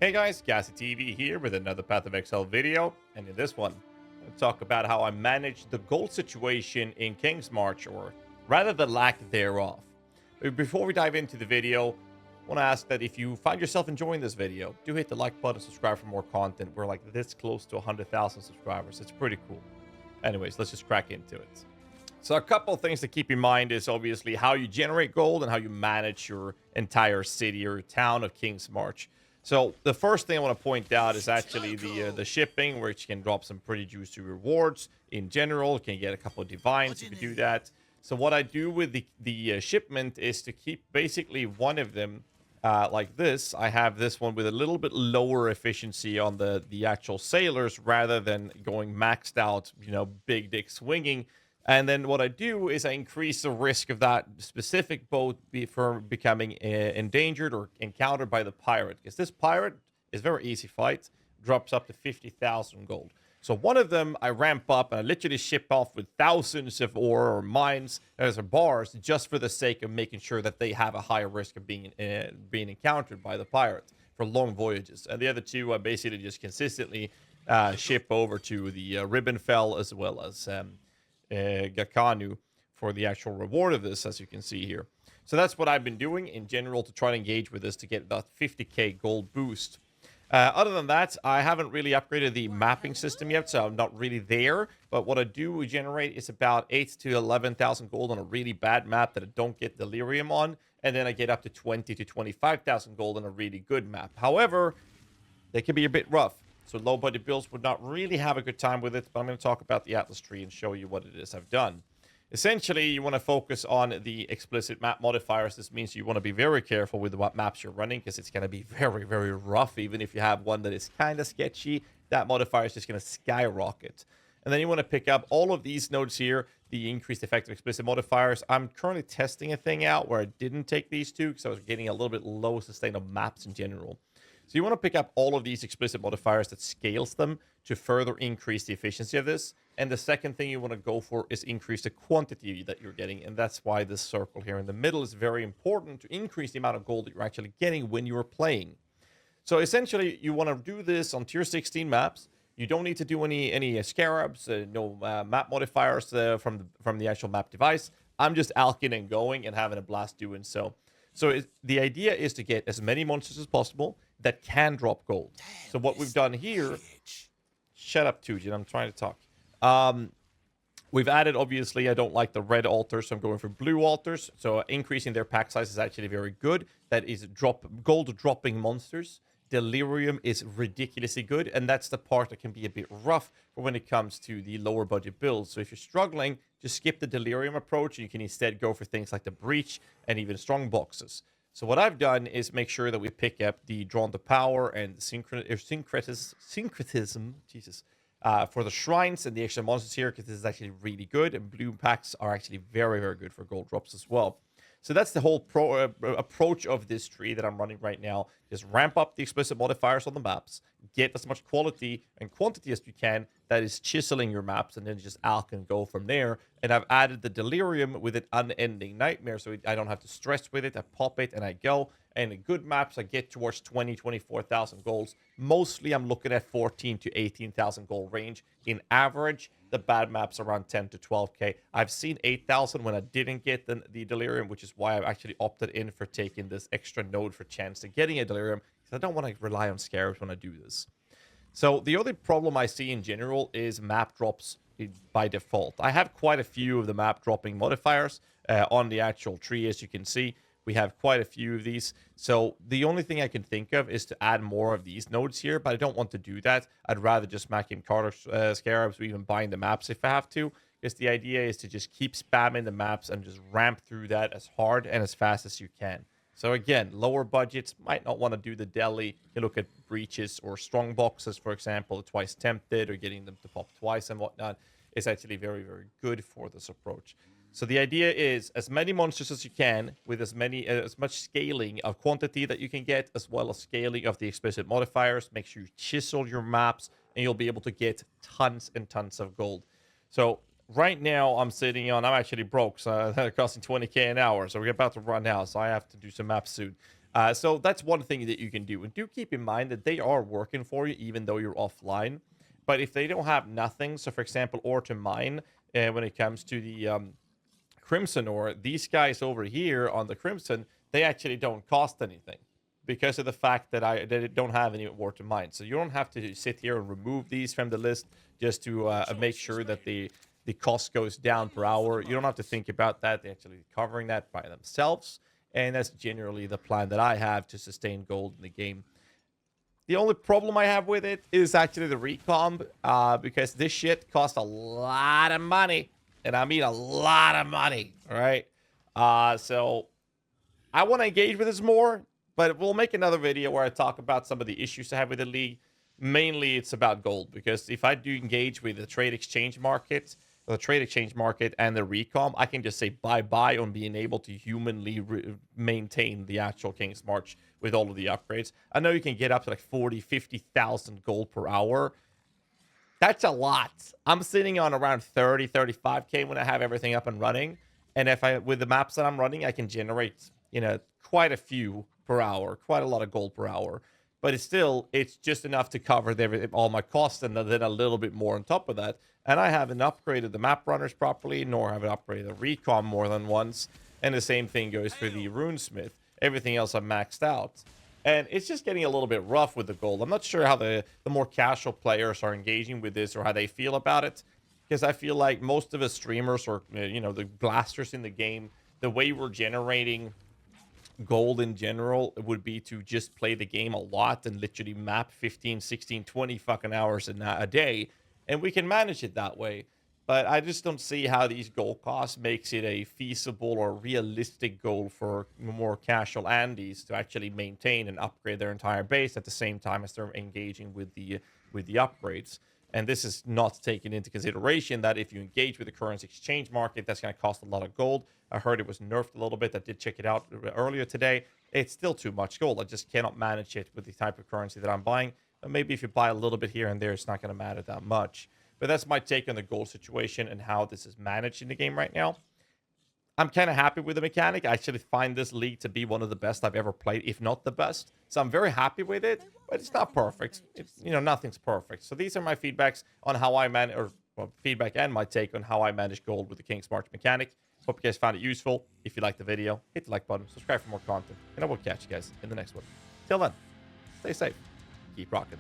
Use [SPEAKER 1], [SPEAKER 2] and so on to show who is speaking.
[SPEAKER 1] Hey guys, GHAZZY TV here with another Path of Meixsell video, and in this one, I'm going to talk about how I managed the gold situation in King's March, or rather the lack thereof. But before we dive into the video, I want to ask that if you find yourself enjoying this video, do hit the like button, subscribe for more content. We're like this close to 100,000 subscribers. It's pretty cool. Anyways, let's just crack into it. So a couple of things to keep in mind is obviously how you generate gold and how you manage your entire city or town of King's March. So the first thing I want to point out is actually the shipping, which can drop some pretty juicy rewards in general. You can get a couple of divines if you do that. So what I do with the shipment is to keep basically one of them like this. I have this one with a little bit lower efficiency on the actual sailors rather than going maxed out, you know, big dick swinging. And then what I do is I increase the risk of that specific boat for becoming endangered or encountered by the pirate. Because this pirate is very easy fight, drops up to 50,000 gold. So one of them I ramp up and I literally ship off with thousands of ore or mines as bars just for the sake of making sure that they have a higher risk of being encountered by the pirate for long voyages. And the other two I basically just consistently ship over to the Ribbonfell as well as Gakanu for the actual reward of this, as you can see here. So that's what I've been doing in general to try to engage with this to get about 50k gold boost. Other than that, I haven't really upgraded the mapping system yet, so I'm not really there. But what I do generate is about 8 to 11,000 gold on a really bad map that I don't get Delirium on, and then I get up to 20 to 25,000 gold on a really good map. However, they can be a bit rough. So low budget builds would not really have a good time with it, but I'm going to talk about the Atlas tree and show you what it is I've done. Essentially, you want to focus on the explicit map modifiers. This means you want to be very careful with what maps you're running because it's going to be very, very rough. Even if you have one that is kind of sketchy, that modifier is just going to skyrocket. And then you want to pick up all of these nodes here, the increased effective explicit modifiers. I'm currently testing a thing out where I didn't take these two because I was getting a little bit low sustain of maps in general. So you want to pick up all of these explicit modifiers that scales them to further increase the efficiency of this. And the second thing you want to go for is increase the quantity that you're getting. And that's why this circle here in the middle is very important to increase the amount of gold that you're actually getting when you're playing. So essentially, you want to do this on tier 16 maps. You don't need to do any scarabs, no map modifiers from the actual map device. I'm just alking and going and having a blast doing so. So the idea is to get as many monsters as possible that can drop gold. So what we've done here... Shut up, Tujin. I'm trying to talk. We've added, obviously, I don't like the red altars, so I'm going for blue altars. So increasing their pack size is actually very good. That is gold-dropping monsters. Delirium is ridiculously good, and that's the part that can be a bit rough for when it comes to the lower budget builds. So if you're struggling, just skip the Delirium approach, and you can instead go for things like the Breach and even strong boxes. So what I've done is make sure that we pick up the Drawn to Power and Syncretism, Jesus, for the shrines and the extra monsters here, because this is actually really good, and blue packs are actually very, very good for gold drops as well. So that's the whole approach of this tree that I'm running right now. Just ramp up the explicit modifiers on the maps, get as much quality and quantity as you can that is chiseling your maps, and then just alk and go from there. And I've added the Delirium with an unending nightmare, so I don't have to stress with it. I pop it and I go. And in good maps, I get towards 24,000 golds. Mostly, I'm looking at 14 to 18,000 gold range. In average, the bad maps around 10 to 12k. I've seen 8,000 when I didn't get the Delirium, which is why I've actually opted in for taking this extra node for chance to getting a Delirium, because I don't want to rely on scarabs when I do this. So the other problem I see in general is map drops by default. I have quite a few of the map dropping modifiers on the actual tree, as you can see. We have quite a few of these. So the only thing I can think of is to add more of these nodes here, but I don't want to do that. I'd rather just smack in Carter Scarabs or even bind the maps if I have to, because the idea is to just keep spamming the maps and just ramp through that as hard and as fast as you can. So again, lower budgets might not want to do the deli. You look at breaches or strong boxes, for example, twice tempted or getting them to pop twice and whatnot. Is actually very, very good for this approach. So the idea is as many monsters as you can with as much scaling of quantity that you can get, as well as scaling of the explicit modifiers. Make sure you chisel your maps and you'll be able to get tons and tons of gold. So right now I'm actually broke, so they're costing 20k an hour. So we're about to run out, so I have to do some maps soon. So that's one thing that you can do. And do keep in mind that they are working for you even though you're offline. But if they don't have nothing, so for example, ore to mine, when it comes to the Crimson ore, these guys over here on the Crimson, they actually don't cost anything because of the fact that I don't have any ore to mine. So you don't have to sit here and remove these from the list just to make sure that the cost goes down per hour. You don't have to think about that. They're actually covering that by themselves. And that's generally the plan that I have to sustain gold in the game. The only problem I have with it is actually the recomp, because this shit costs a lot of money. And I mean a lot of money, all right? So I want to engage with this more, but we'll make another video where I talk about some of the issues I have with the league. Mainly, it's about gold, because if I do engage with the trade exchange market, the trade exchange market and the recom, I can just say bye-bye on being able to humanly maintain the actual King's March with all of the upgrades. I know you can get up to like 40, 50,000 gold per hour. That's a lot. I'm sitting on around 30, 35K when I have everything up and running. And if with the maps that I'm running, I can generate, quite a few per hour, quite a lot of gold per hour. But it's just enough to cover all my costs and then a little bit more on top of that. And I haven't upgraded the map runners properly, nor have I upgraded the recon more than once. And the same thing goes for the runesmith. Everything else I'm maxed out. And it's just getting a little bit rough with the gold. I'm not sure how the more casual players are engaging with this or how they feel about it. Because I feel like most of the streamers or, the blasters in the game, the way we're generating gold in general would be to just play the game a lot and literally map 15, 16, 20 fucking hours a day. And we can manage it that way. But I just don't see how these gold costs makes it a feasible or realistic goal for more casual Andes to actually maintain and upgrade their entire base at the same time as they're engaging with the upgrades. And this is not taken into consideration that if you engage with the currency exchange market, that's going to cost a lot of gold. I heard it was nerfed a little bit. I did check it out earlier today. It's still too much gold. I just cannot manage it with the type of currency that I'm buying. But maybe if you buy a little bit here and there, it's not going to matter that much. But that's my take on the gold situation and how this is managed in the game right now. I'm kind of happy with the mechanic. I actually find this league to be one of the best I've ever played, if not the best. So I'm very happy with it, but it's not perfect. It's, nothing's perfect. So these are my feedbacks on how I manage, feedback and my take on how I manage gold with the King's March mechanic. Hope you guys found it useful. If you liked the video, hit the like button, subscribe for more content, and I will catch you guys in the next one. Till then, stay safe, keep rocking.